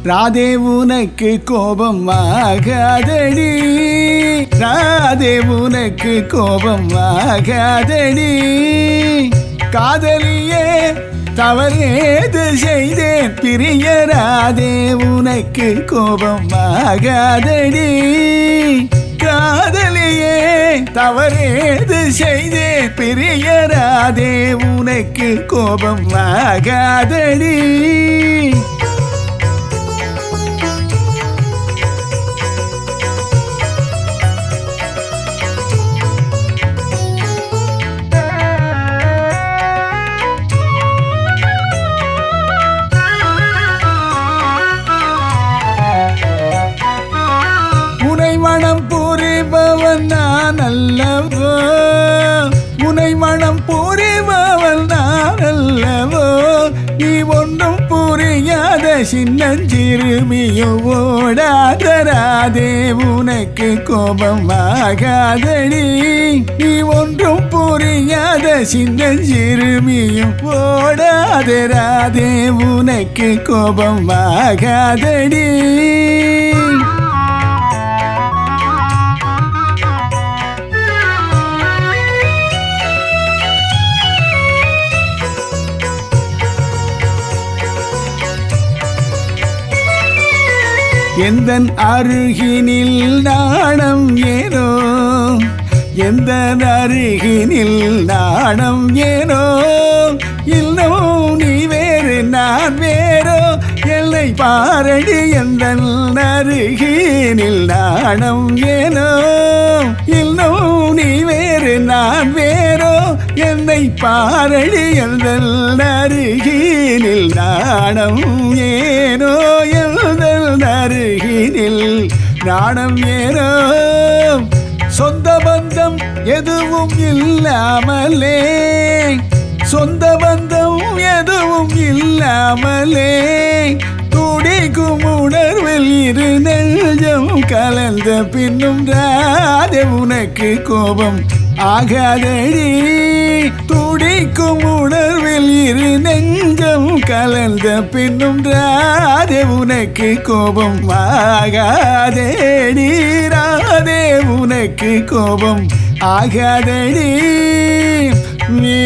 ராதே உனக்கு கோபம் ஆகாதடி, ராதே உனக்கு கோபம் ஆகாதடி. காதலியே தவறேது செய்தேன் பிரிய, ராதே உனக்கு கோபம் ஆகாதடி. காதலியே தவறேது செய்தேன் பிரிய, ராதே உனக்கு கோபம் ஆகாதடி. மனம் புரிபவன் நான் அல்லவோ, உனை மனம் புரிபவன் நான் அல்லவோ. நீ ஒன்றும் புரியாத சின்னஞ்சிறுமியோ ஓடாத, ராதே உனக்கு கோபம் ஆகாதடி. நீ ஒன்றும் புரியாத சின்னஞ்சிறுமியும் ஓடாத, ராதே உனக்கு கோபம் ஆகாதடி. எந்தன் அருகினில் நாணம் ஏனோ, எந்தன் அருகினில் நாணம் ஏனோ. இன்னும் நீ வேறு நான் வேறோ, எல்லை பாரடி எந்தன் அருகினில் நாணம் ஏனோ. இன்னும் நீ வேறு நான் வேறோ, என்னை பாரடி எந்தன் அருகினில் நாணம் ஏனோ. எந்தன் அருகினில் நாணம் ஏனோ. சொந்த பந்தம் எதுவும் இல்லாமலே, சொந்த பந்தம் எதுவும் இல்லாமலே, துடிக்கும் உணர்வில் இரு நெஞ்சம் கலந்த பின்னும் ராதே உனக்கு கோபம் ஆகாதடி. துடிக்கும் உணர்வில் இரு நெஞ்சம் கலந்த பின்னும் ராதே உனக்கு கோபம் ஆகாதடி. ராதே உனக்கு கோபம் ஆகாதடி. நீ